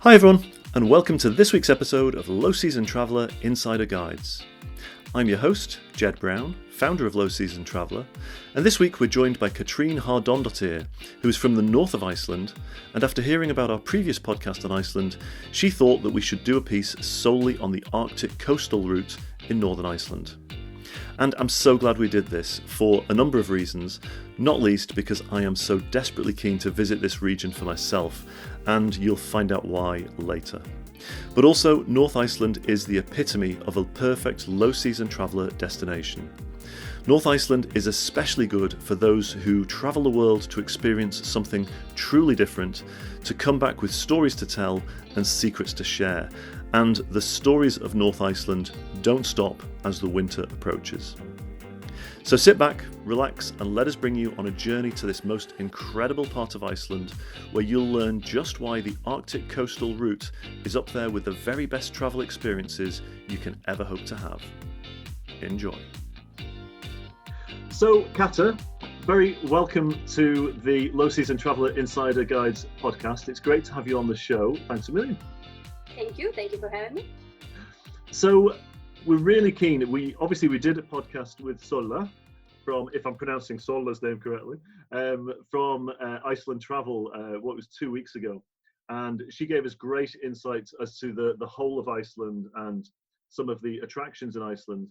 Hi everyone, and welcome to this week's episode of Low Season Traveller Insider Guides. I'm your host, Jed Brown, founder of Low Season Traveller, and this week we're joined by Katrine Hardondottir, who is from the north of Iceland, and after hearing about our previous podcast on Iceland, she thought that we should do a piece solely on the Arctic coastal route in northern Iceland. And I'm so glad we did this for a number of reasons, not least because I am so desperately keen to visit this region for myself, and you'll find out why later. But also, North Iceland is the epitome of a perfect low-season traveller destination. North Iceland is especially good for those who travel the world to experience something truly different, to come back with stories to tell and secrets to share. And the stories of North Iceland don't stop as the winter approaches. So sit back, relax, and let us bring you on a journey to this most incredible part of Iceland, where you'll learn just why the Arctic coastal route is up there with the very best travel experiences you can ever hope to have. Enjoy. So, Kata, very welcome to the Low Season Traveller Insider Guides podcast. It's great to have you on the show. Thanks a million. Thank you for having me. So we're really keen. We did a podcast with Sola from, if I'm pronouncing Sola's name correctly, from Iceland Travel, 2 weeks ago. And she gave us great insights as to the whole of Iceland and some of the attractions in Iceland.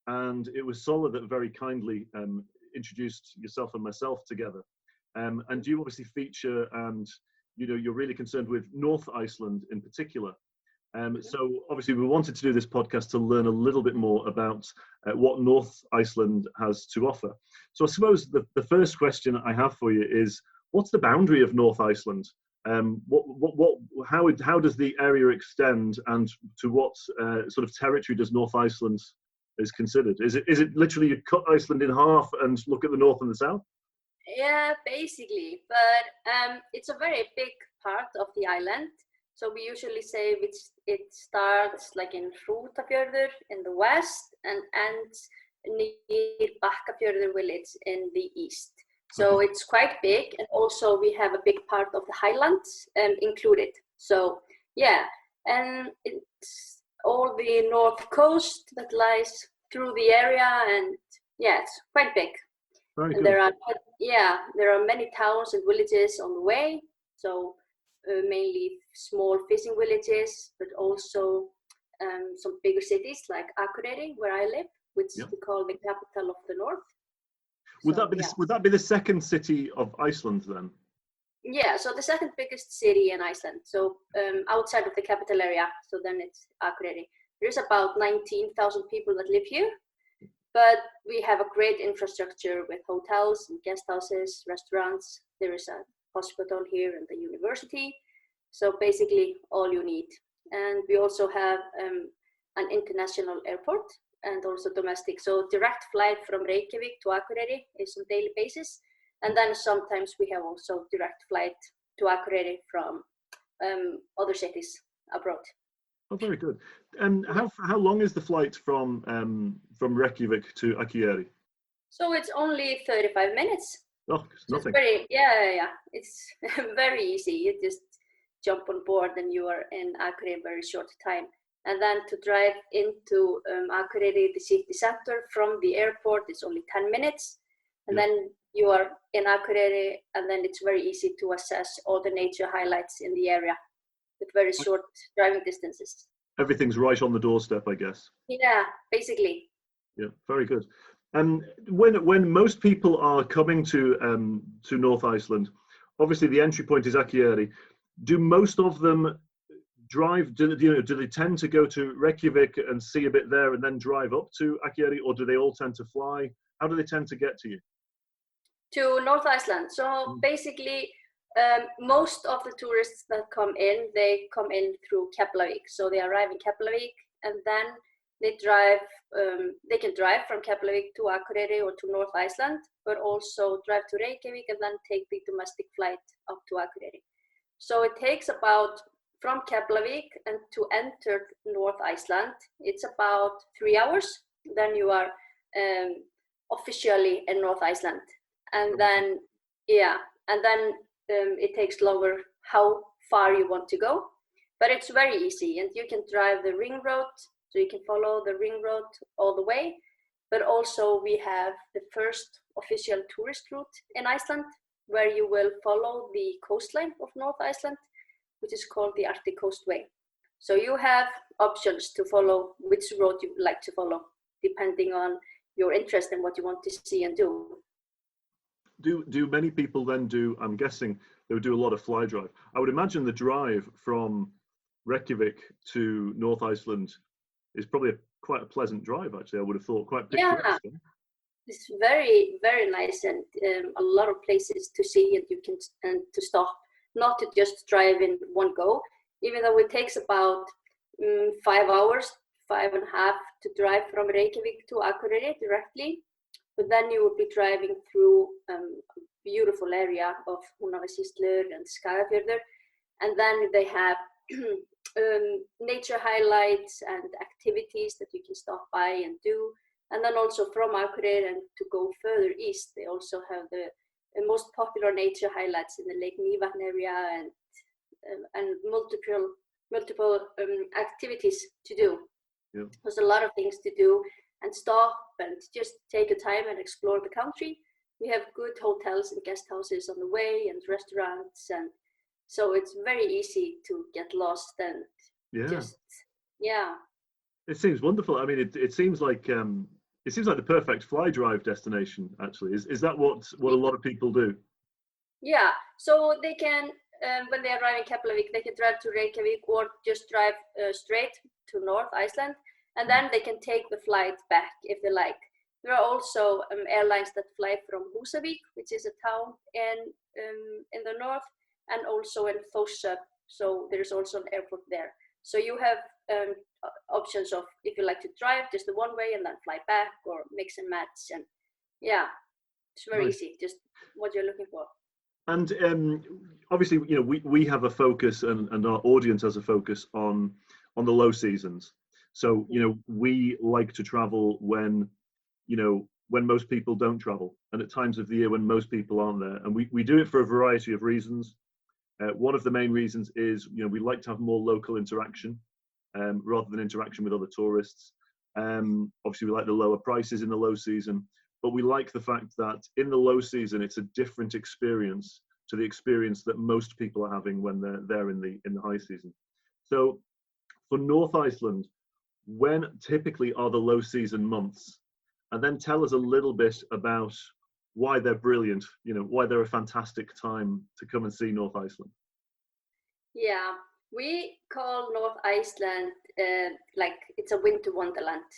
And it was Sola that very kindly introduced yourself and myself together. And you obviously feature, and you're really concerned with North Iceland in particular. So obviously we wanted to do this podcast to learn a little bit more about what North Iceland has to offer. So I suppose the first question I have for you is, what's the boundary of North Iceland? How does the area extend, and to what sort of territory does North Iceland is considered? Is it literally you cut Iceland in half and look at the north and the south? Yeah, basically, but it's a very big part of the island. So we usually say it starts like in Hrútafjörður in the west and ends near Bakkafjörður village in the east. So it's quite big, and also we have a big part of the highlands included. So yeah, and it's all the north coast that lies through the area, and yeah, it's quite big. Very and good. there are many towns and villages on the way. So mainly small fishing villages, but also some bigger cities like Akureyri, where I live, which we call the capital of the north. Would that be the second city of Iceland then? Yeah, so the second biggest city in Iceland. So outside of the capital area, so then it's Akureyri. There's about 19,000 people that live here, but we have a great infrastructure with hotels and guest houses, restaurants. There is a hospital here and the university. So basically all you need. And we also have an international airport and also domestic. So direct flight from Reykjavik to Akureyri is on daily basis. And then sometimes we have also direct flight to Akureyri from other cities abroad. Oh, very good. And how long is the flight from Reykjavik to Akureyri? So it's only 35 minutes. Oh, it's nothing. It's very easy. You just jump on board and you are in Akureyri in very short time. And then to drive into Akureyri, the city center from the airport, it's only 10 minutes. And then you are in Akureyri, and then it's very easy to assess all the nature highlights in the area with very short driving distances. Everything's right on the doorstep, I guess. Yeah, basically. Yeah, very good. And when most people are coming to North Iceland, obviously the entry point is Akureyri. Do most of them drive? Do they tend to go to Reykjavik and see a bit there and then drive up to Akureyri, or do they all tend to fly? How do they tend to get to you? To North Iceland. So basically, most of the tourists that come in, they come in through Keflavik. So they arrive in Keflavik, and then they drive. They can drive from Keflavik to Akureyri or to North Iceland, but also drive to Reykjavik and then take the domestic flight up to Akureyri. So it takes about, from Keflavik and to enter North Iceland, it's about 3 hours. Then you are officially in North Iceland. And then, it takes longer how far you want to go. but it's very easy, and you can drive the ring road, so you can follow the ring road all the way. But also we have the first official tourist route in Iceland, where you will follow the coastline of North Iceland, which is called the Arctic Coast Way. So you have options to follow which road you would like to follow, depending on your interest and what you want to see and do. Do many people then do, I'm guessing they would do a lot of fly drive. I would imagine the drive from Reykjavik to North Iceland is probably quite a pleasant drive, actually. I would have thought quite picturesque. Yeah, it's very, very nice, and a lot of places to see, and you can to stop, not to just drive in one go, even though it takes about 5 hours, 5.5 to drive from Reykjavik to Akureyri directly. But then you will be driving through a beautiful area of Húnavatnssýslur and Skagafjörður, and then they have nature highlights and activities that you can stop by and do. And then also from Akureyri and to go further east, they also have the most popular nature highlights in the Lake Mývatn area, and multiple activities to do. Yeah. There's a lot of things to do, and stop and just take a time and explore the country. We have good hotels and guest houses on the way, and restaurants, and so it's very easy to get lost and just, yeah. It seems wonderful. I mean, it seems like the perfect fly drive destination, actually. Is that what a lot of people do? Yeah, so they can, when they arrive in Keflavik, they can drive to Reykjavik or just drive straight to North Iceland, and then they can take the flight back if they like. There are also airlines that fly from Húsavík, which is a town in the north, and also in Þórsöfn. So there's also an airport there. So you have options of, if you like to drive just the one way and then fly back, or mix and match. And yeah, it's very easy, just what you're looking for. And obviously, you know, we have a focus, and our audience has a focus on the low seasons. So, you know, we like to travel when most people don't travel, and at times of the year when most people aren't there. And we do it for a variety of reasons. One of the main reasons is, you know, we like to have more local interaction rather than interaction with other tourists. Obviously, we like the lower prices in the low season, but we like the fact that in the low season, it's a different experience to the experience that most people are having when they're there in the high season. So for North Iceland, when typically are the low season months? And then tell us a little bit about why they're brilliant, you know, why they're a fantastic time to come and see North Iceland. Yeah, we call North Iceland like it's a winter wonderland.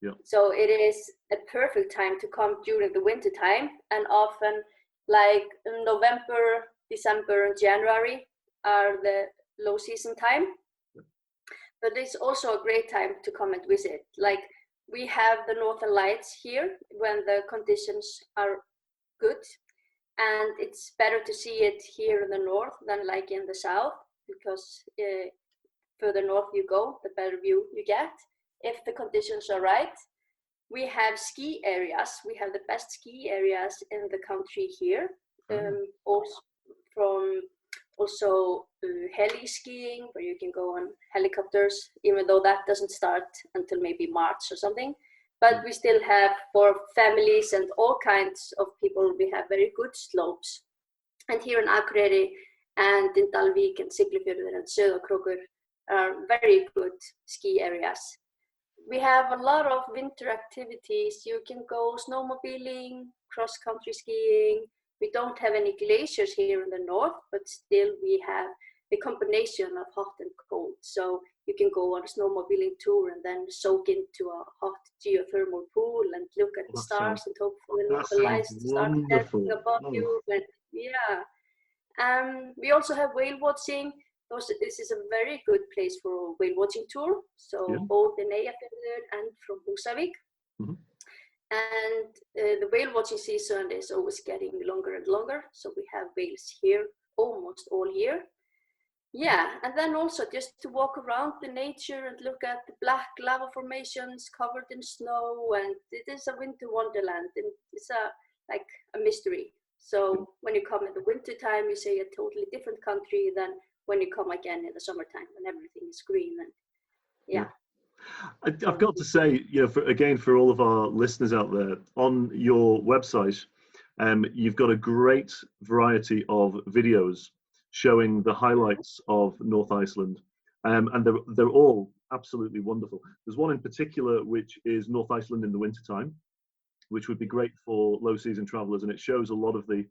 Yeah. So it is a perfect time to come during the winter time, and often like November, December, and January are the low season time. Yeah. But it's also a great time to come and visit. Like, we have the Northern Lights here when the conditions are good, and it's better to see it here in the north than like in the south, because further north you go, the better view you get if the conditions are right. We have ski areas. We have the best ski areas in the country here. Also heli skiing, where you can go on helicopters, even though that doesn't start until maybe March or something. But we still have, for families and all kinds of people, we have very good slopes. And here in Akureyri and in Dalvík and Siglufjörður and Sauðárkrókur are very good ski areas. We have a lot of winter activities. You can go snowmobiling, cross-country skiing. We don't have any glaciers here in the north, but still we have a combination of hot and cold. So you can go on a snowmobiling tour and then soak into a hot geothermal pool and look at the stars and hopefully the lights start dancing above you. And yeah. We also have whale watching. This is a very good place for a whale watching tour. So both in Eyjafjörður and from Húsavík. Mm-hmm. And the whale watching season is always getting longer and longer. So we have whales here almost all year. Yeah, and then also just to walk around the nature and look at the black lava formations covered in snow. And it is a winter wonderland, and it's like a mystery. So when you come in the winter time, you see a totally different country than when you come again in the summertime when everything is green. And yeah. I've got to say, for all of our listeners out there, on your website, you've got a great variety of videos showing the highlights of North Iceland, and they're all absolutely wonderful. There's one in particular which is North Iceland in the wintertime, which would be great for low season travelers, and it shows a lot of the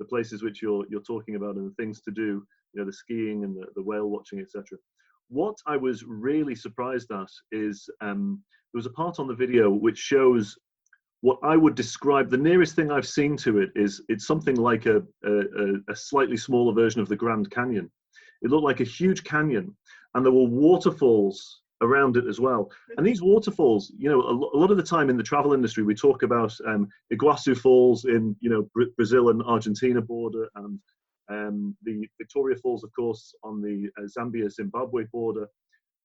places which you're talking about and the things to do, the skiing and the whale watching, etc. What I was really surprised at is there was a part on the video which shows what I would describe, the nearest thing I've seen to it is it's something like a slightly smaller version of the Grand Canyon. It looked like a huge canyon, and there were waterfalls around it as well. And these waterfalls, a lot of the time in the travel industry, we talk about Iguazu Falls in, Brazil and Argentina border, and the Victoria Falls, of course, on the Zambia-Zimbabwe border.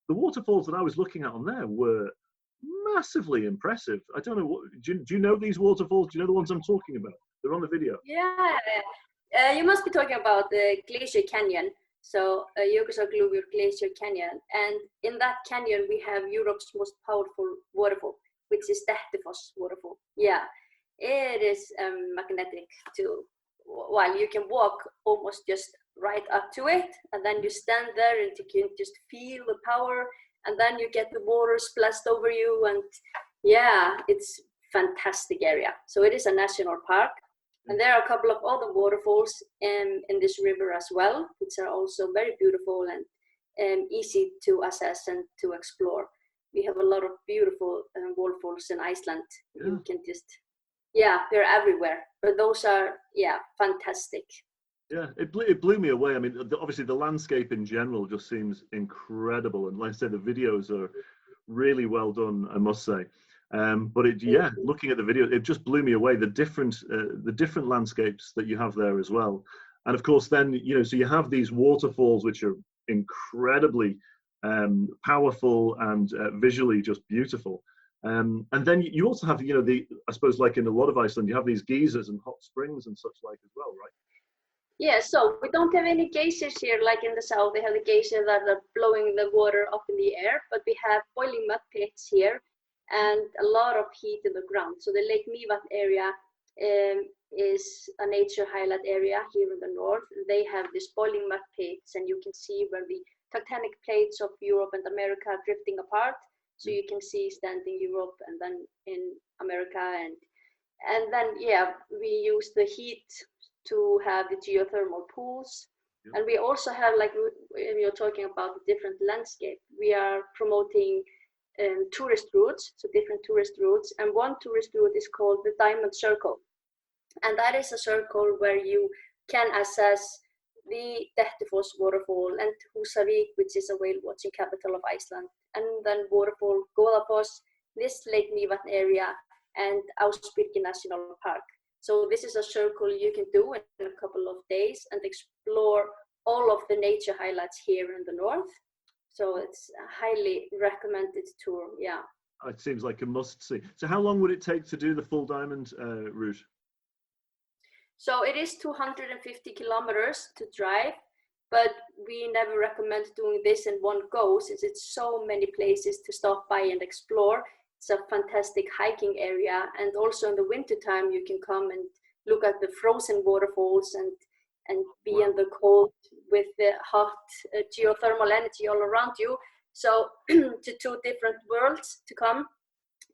The waterfalls that I was looking at on there were massively impressive. I don't know, do you know these waterfalls? Do you know the ones I'm talking about? They're on the video. Yeah, you must be talking about the Glacier Canyon. So Jökulsárgljúfur Glacier Canyon, and in that canyon we have Europe's most powerful waterfall, which is Dettifoss waterfall. Yeah, it is magnetic too. While you can walk almost just right up to it, and then you stand there and you can just feel the power, and then you get the water splashed over you, and yeah, it's fantastic area. So it is a national park. And there are a couple of other waterfalls in this river as well, which are also very beautiful and easy to access and to explore. We have a lot of beautiful waterfalls in Iceland. Yeah. You can just, they're everywhere. But those are, fantastic. Yeah, it blew me away. I mean, obviously the landscape in general just seems incredible. And like I said, the videos are really well done, I must say. But looking at the video, it just blew me away. The different landscapes that you have there as well, and of course, then so you have these waterfalls which are incredibly powerful and visually just beautiful. And then you also have I suppose like in a lot of Iceland, you have these geysers and hot springs and such like as well, right? Yeah, so we don't have any geysers here like in the south. They have the geysers that are blowing the water up in the air, but we have boiling mud pits here and a lot of heat in the ground. So the Lake Mývatn area is a nature highlight area here in the north. They have these boiling mud pits, and you can see where the tectonic plates of Europe and America are drifting apart. So you can see standing Europe and then in America, and then we use the heat to have the geothermal pools. Yep. And we also have, like we are talking about the different landscape, we are promoting tourist routes, so different tourist routes, and one tourist route is called the Diamond Circle, and that is a circle where you can access the Dettifoss waterfall and Húsavík, which is a whale watching capital of Iceland, and then waterfall Goðafoss, this Lake Mývatn area, and Ásbyrgi National Park. So this is a circle you can do in a couple of days and explore all of the nature highlights here in the north. So it's a highly recommended tour, yeah. It seems like a must-see. So how long would it take to do the full diamond route? So it is 250 kilometers to drive, but we never recommend doing this in one go since it's so many places to stop by and explore. It's a fantastic hiking area, and also in the wintertime you can come and look at the frozen waterfalls and be in the cold with the hot geothermal energy all around you. So to two different worlds to come,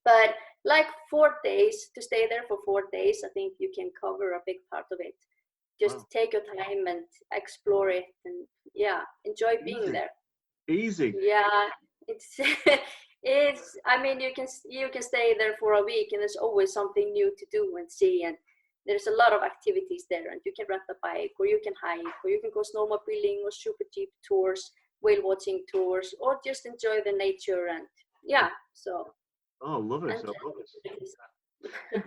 but like 4 days, to stay there for 4 days, I think you can cover a big part of it. Just take your time and explore it, and enjoy being there. Easy. Yeah, it's I mean, you can stay there for a week, and there's always something new to do and see, and there's a lot of activities there, and you can rent a bike, or you can hike, or you can go snowmobiling, or super jeep tours, whale watching tours, or just enjoy the nature. And so love it. I love it.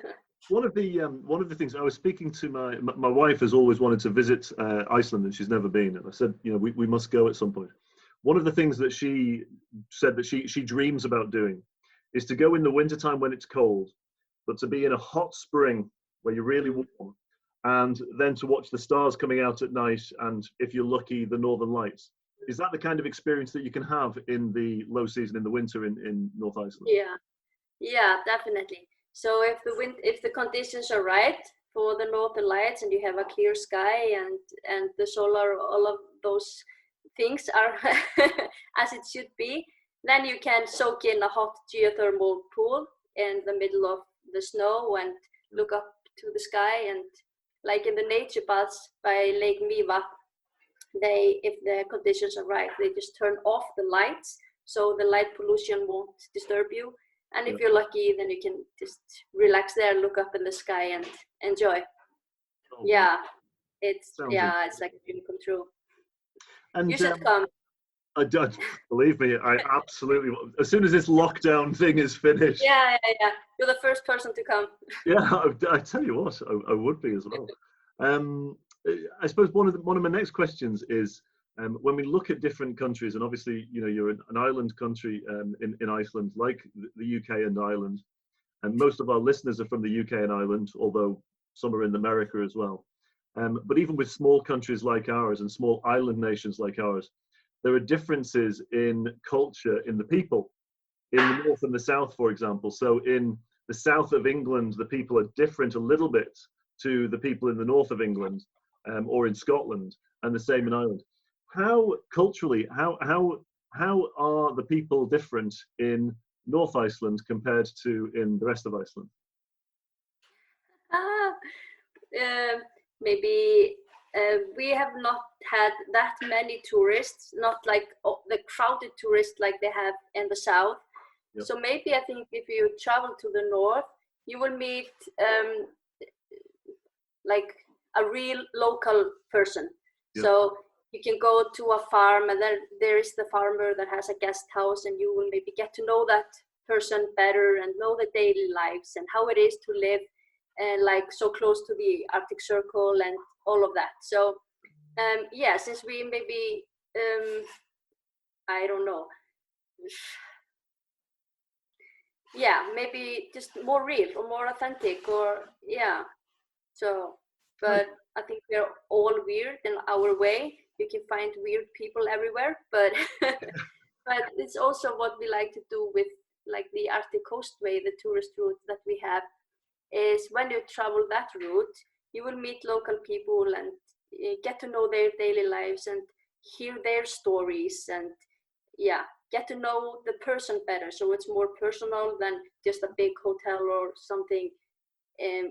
One of the things, I was speaking to my wife has always wanted to visit Iceland, and she's never been, and I said, we must go at some point. One of the things that she said that she dreams about doing is to go in the wintertime when it's cold, but to be in a hot spring where you're really warm, and then to watch the stars coming out at night, and if you're lucky, the northern lights. Is that the kind of experience that you can have in the low season in the winter in North Iceland? Yeah, definitely. So if the conditions are right for the northern lights, and you have a clear sky, and the solar, all of those things are as it should be, then you can soak in a hot geothermal pool in the middle of the snow and look up to the sky. And like in the nature baths by Lake Miva, if the conditions are right, they just turn off the lights so the light pollution won't disturb you. And if you're lucky, then you can just relax there, look up in the sky, and enjoy. Oh, yeah, it's sounds it's like a dream come true. And You should come. I don't, believe me, I absolutely. As soon as this lockdown thing is finished. Yeah. You're the first person to come. Yeah, I tell you what, I would be as well. I suppose one of my next questions is, when we look at different countries, and obviously, you're an island country in Iceland, like the UK and Ireland, and most of our listeners are from the UK and Ireland, although some are in America as well. But even with small countries like ours and small island nations like ours, there are differences in culture in the people, in the north and the south, for example. So in the south of England, the people are different a little bit to the people in the north of England, or in Scotland, and the same in Ireland. How culturally, how are the people different in North Iceland compared to in the rest of Iceland? Maybe we have not had that many tourists, not like the crowded tourists like they have in the south. Yep. So maybe I think if you travel to the north, you will meet like a real local person. Yep. So you can go to a farm, and then there is the farmer that has a guest house, and you will maybe get to know that person better and know the daily lives and how it is to live like so close to the Arctic Circle and all of that. So since we maybe I don't know, maybe just more real or more authentic, or so. But I think we're all weird in our way. You can find weird people everywhere, but but it's also what we like to do with like the Arctic Coastway, the tourist route that we have, is when you travel that route, you will meet local people and get to know their daily lives and hear their stories, and get to know the person better. So it's more personal than just a big hotel or something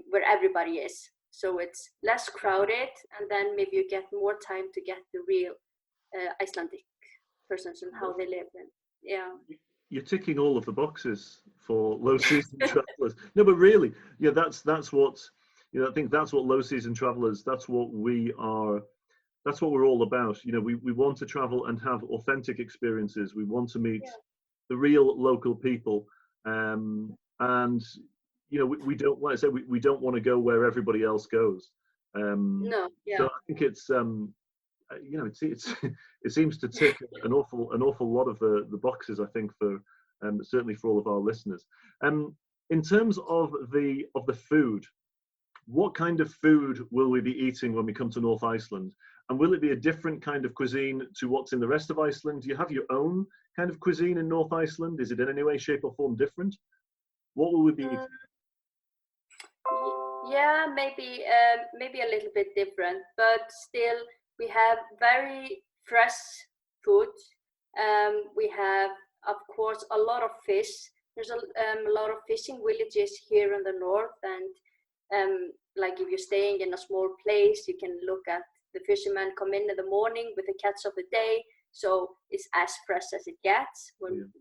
where everybody is. So it's less crowded, and then maybe you get more time to get the real Icelandic persons and how they live. And you're ticking all of the boxes for low season travelers. No, but really, that's what, I think that's what low season travelers, that's what we're all about. We want to travel and have authentic experiences. We want to meet the real local people, and we don't, like I say, we don't want to go where everybody else goes. No, so I think it's it seems to tick an awful lot of the boxes, I think, for certainly for all of our listeners. In terms of the food, what kind of food will we be eating when we come to North Iceland? And will it be a different kind of cuisine to what's in the rest of Iceland? Do you have your own kind of cuisine in North Iceland? Is it in any way, shape or form different? What will we be eating? Yeah, maybe a little bit different, but still we have very fresh food. We have, of course, a lot of fish. There's a lot of fishing villages here in the north, and like if you're staying in a small place, you can look at the fishermen come in the morning with the catch of the day. So it's as fresh as it gets.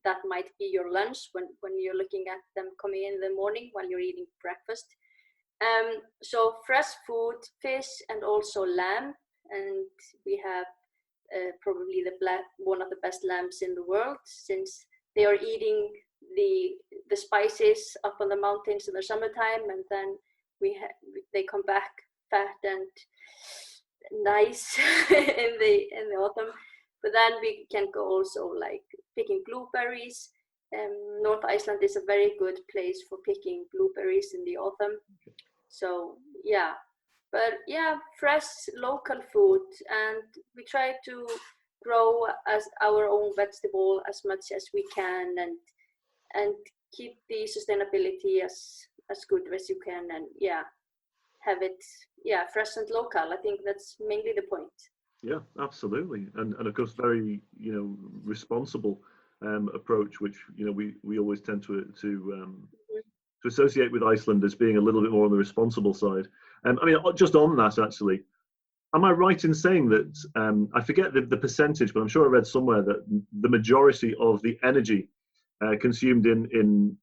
That might be your lunch when you're looking at them coming in the morning while you're eating breakfast. So fresh food, fish, and also lamb. And we have probably one of the best lambs in the world, since they are eating the spices up on the mountains in the summertime, and then they come back fat and nice in the autumn. But then we can go also like picking blueberries. North Iceland is a very good place for picking blueberries in the autumn. So But yeah, fresh local food, and we try to grow as our own vegetable as much as we can, and keep the sustainability as good as you can, and yeah, have it fresh and local. I think that's mainly the point. Yeah, absolutely, and of course, very responsible approach, which we always tend to associate with Iceland as being a little bit more on the responsible side. I mean, just on that actually, am I right in saying that I forget the percentage, but I'm sure I read somewhere that the majority of the energy consumed in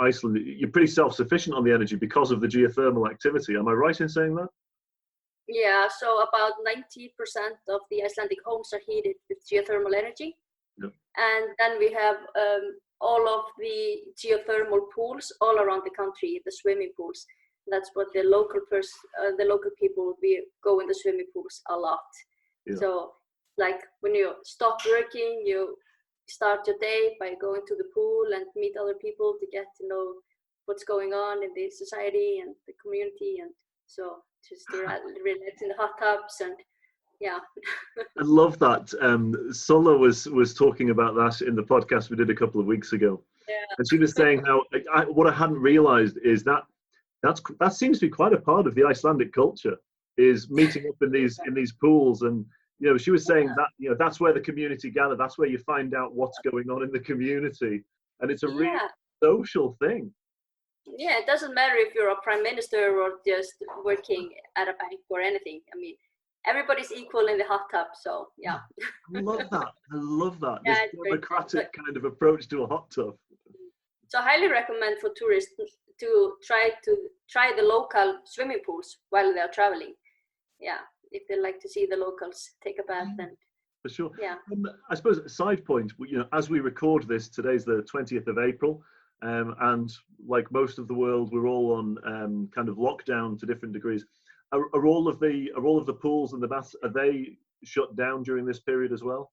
Iceland, you're pretty self-sufficient on the energy because of the geothermal activity. Am I right in saying that? Yeah, so about 90% of the Icelandic homes are heated with geothermal energy. Yep. And then we have all of the geothermal pools all around the country, the swimming pools. That's what the local people, we go in the swimming pools a lot. Yeah. So like when you stop working, you start your day by going to the pool and meet other people to get to know what's going on in the society and the community, and so just to relax in the hot tubs. And yeah. I love that. Sulla was talking about that in the podcast we did a couple of weeks ago. Yeah. And she was saying how what I hadn't realized is that seems to be quite a part of the Icelandic culture, is meeting up in these pools. And she was saying that that's where the community gather, that's where you find out what's going on in the community, and it's a really social thing. Yeah, it doesn't matter if you're a prime minister or just working at a bank or anything. I mean, everybody's equal in the hot tub, so yeah. I love that. This democratic kind of approach to a hot tub. So I highly recommend for tourists to try the local swimming pools while they're traveling. Yeah, if they like to see the locals take a bath. And for sure. Yeah. I suppose a side point, as we record this, today's the 20th of April, and like most of the world, we're all on kind of lockdown to different degrees. Are all of the pools and the baths, are they shut down during this period as well?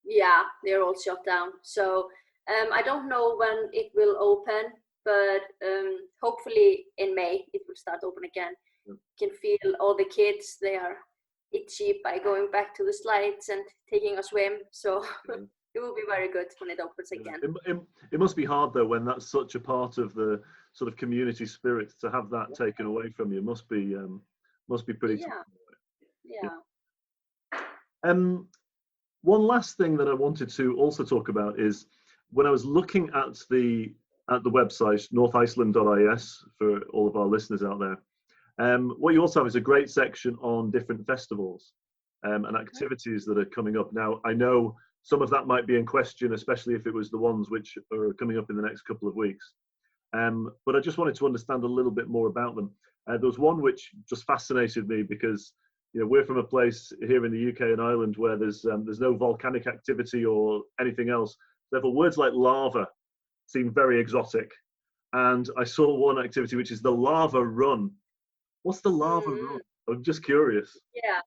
Yeah, they're all shut down. So I don't know when it will open, but hopefully in May it will start open again. You can feel all the kids, they are itchy by going back to the slides and taking a swim. So it will be very good when it opens again. It must be hard though, when that's such a part of the sort of community spirit, to have that taken away from you. Must be pretty tough. Yeah. One last thing that I wanted to also talk about is, when I was looking at the website northiceland.is, for all of our listeners out there, what you also have is a great section on different festivals and activities that are coming up. Now, I know some of that might be in question, especially if it was the ones which are coming up in the next couple of weeks. But I just wanted to understand a little bit more about them. There was one which just fascinated me, because we're from a place here in the UK and Ireland where there's no volcanic activity or anything else. Therefore, words like lava seem very exotic. And I saw one activity which is the lava run. What's the lava run? I'm just curious. Yeah.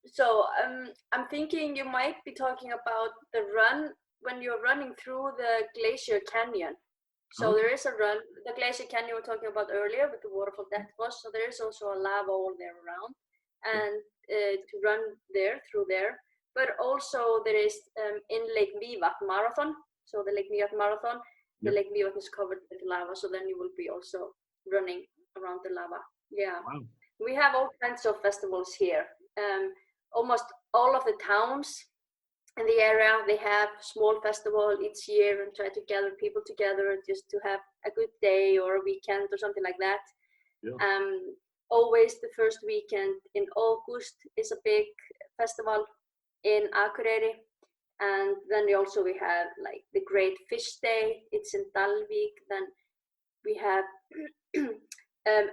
So I'm thinking you might be talking about the run when you're running through the Glacier Canyon. So there is a run, the Glacier Canyon we were talking about earlier with the waterfall that was. So there is also a lava all there around, and to run through there. But also there is in Lake Mývatn Marathon. So the Lake Mývatn Marathon, the Lake Mývatn is covered with lava. So then you will be also running around the lava. Yeah. Wow. We have all kinds of festivals here. Almost all of the towns in the area, they have small festival each year and try to gather people together just to have a good day or a weekend or something like that. Yeah. Always the first weekend in August is a big festival in Akureyri. And then we have like the Great Fish Day, it's in Dalvík. Then we have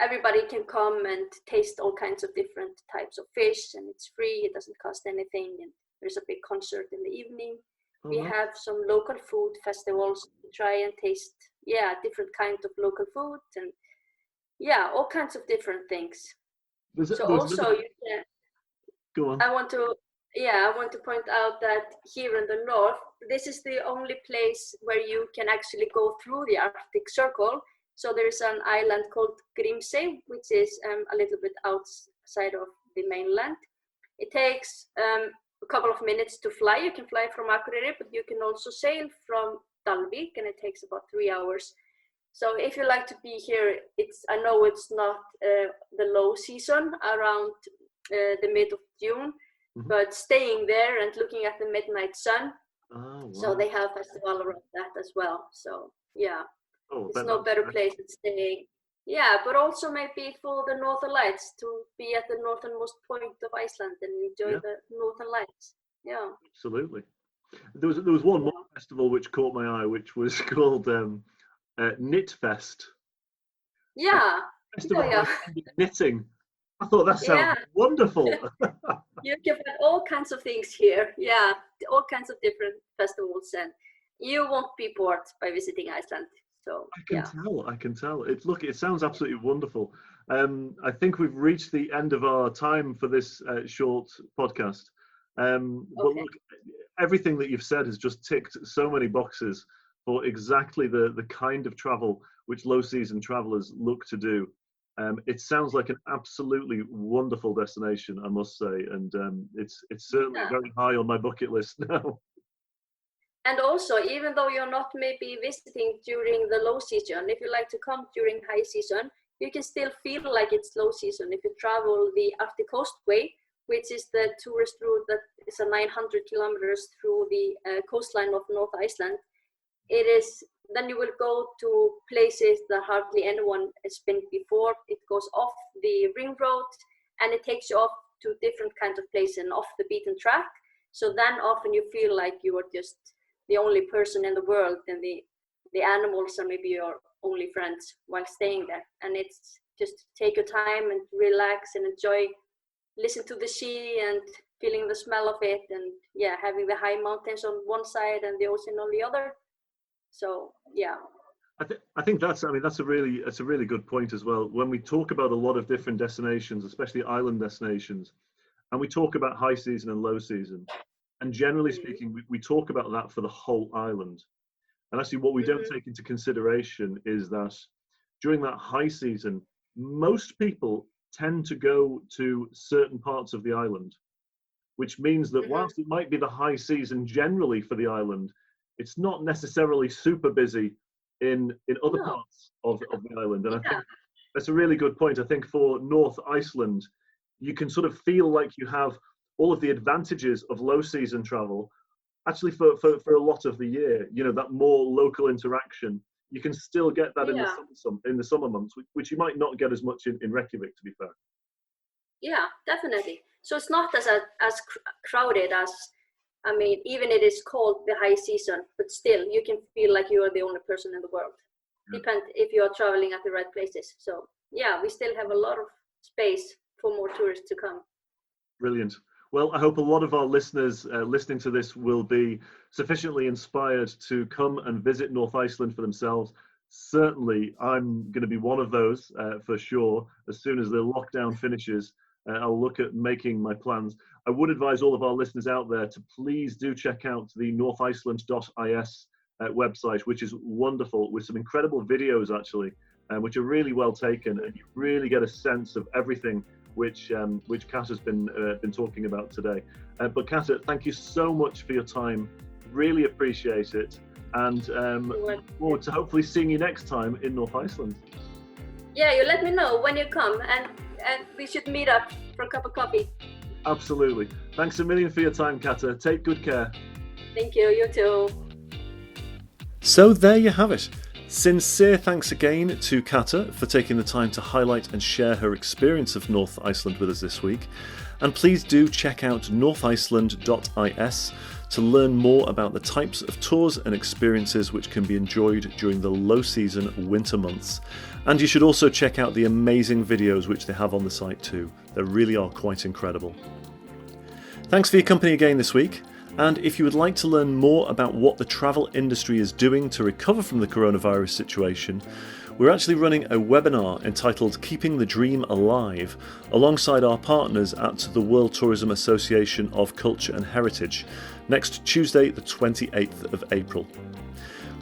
everybody can come and taste all kinds of different types of fish, and it's free, it doesn't cost anything, and there's a big concert in the evening. We have some local food festivals to try and taste different kinds of local food, and all kinds of different things. Go on. I want to point out that here in the north, this is the only place where you can actually go through the Arctic Circle So there's an island called Grímsey, which is a little bit outside of the mainland. It takes a couple of minutes to fly. You can fly from Akureyri, but you can also sail from Dalvík, and it takes about 3 hours. So if you like to be here, I know it's not the low season around the mid of June, but staying there and looking at the midnight sun. Oh, wow. So they have a festival around that as well. So yeah, there's no better place than staying. Yeah, but also maybe for the Northern Lights, to be at the northernmost point of Iceland and enjoy the Northern Lights. Yeah, absolutely. There was one more festival which caught my eye, which was called Knitfest. Yeah. Festival knitting. I thought that sounded wonderful. You can find all kinds of things here. Yeah, all kinds of different festivals, and you won't be bored by visiting Iceland. So I can tell. It sounds absolutely wonderful. I think we've reached the end of our time for this short podcast. But look, everything that you've said has just ticked so many boxes for exactly the kind of travel which low season travelers look to do. It sounds like an absolutely wonderful destination, I must say, and it's certainly very high on my bucket list now. And also, even though you're not maybe visiting during the low season, if you like to come during high season, you can still feel like it's low season. If you travel the Arctic Coast Way, which is the tourist route that is 900 kilometers through the coastline of North Iceland, then you will go to places that hardly anyone has been before. It goes off the ring road and it takes you off to different kinds of places and off the beaten track. So then often you feel like you are just the only person in the world, and the animals are maybe your only friends while staying there. And it's just take your time and relax and enjoy, listen to the sea and feeling the smell of it, and having the high mountains on one side and the ocean on the other. So I think that's a really good point as well. When we talk about a lot of different destinations, especially island destinations, and we talk about high season and low season, and generally speaking, we talk about that for the whole island. And actually what we don't take into consideration is that during that high season, most people tend to go to certain parts of the island, which means that whilst it might be the high season generally for the island, it's not necessarily super busy in other parts of the island. And I think that's a really good point. I think for North Iceland, you can sort of feel like you have all of the advantages of low season travel, actually for a lot of the year, that more local interaction. You can still get that in the summer months, which you might not get as much in Reykjavik, to be fair. Yeah, definitely. So it's not as crowded as, even it is called the high season, but still you can feel like you are the only person in the world. Depend if you are traveling at the right places. So we still have a lot of space for more tourists to come. Brilliant. Well, I hope a lot of our listeners listening to this will be sufficiently inspired to come and visit North Iceland for themselves. Certainly, I'm going to be one of those for sure. As soon as the lockdown finishes, I'll look at making my plans. I would advise all of our listeners out there to please do check out the northiceland.is website, which is wonderful, with some incredible videos actually, which are really well taken, and you really get a sense of everything which Kat has been talking about today. But Kat, thank you so much for your time. Really appreciate it, and look forward to hopefully seeing you next time in North Iceland. Yeah, you let me know when you come, and we should meet up for a cup of coffee. Absolutely. Thanks a million for your time, Kata. Take good care. Thank you. You too. So there you have it. Sincere thanks again to Kata for taking the time to highlight and share her experience of North Iceland with us this week. And please do check out northiceland.is to learn more about the types of tours and experiences which can be enjoyed during the low season winter months. And you should also check out the amazing videos which they have on the site too. They really are quite incredible. Thanks for your company again this week. And if you would like to learn more about what the travel industry is doing to recover from the coronavirus situation, we're actually running a webinar entitled Keeping the Dream Alive alongside our partners at the World Tourism Association of Culture and Heritage next Tuesday, the 28th of April.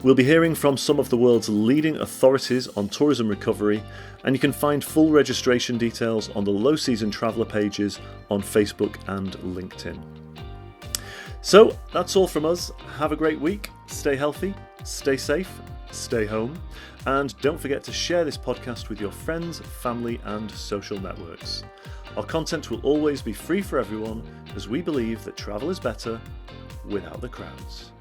We'll be hearing from some of the world's leading authorities on tourism recovery, and you can find full registration details on the Low Season Traveller pages on Facebook and LinkedIn. So that's all from us. Have a great week, stay healthy, stay safe, stay home, and don't forget to share this podcast with your friends, family and social networks. Our content will always be free for everyone, as we believe that travel is better without the crowds.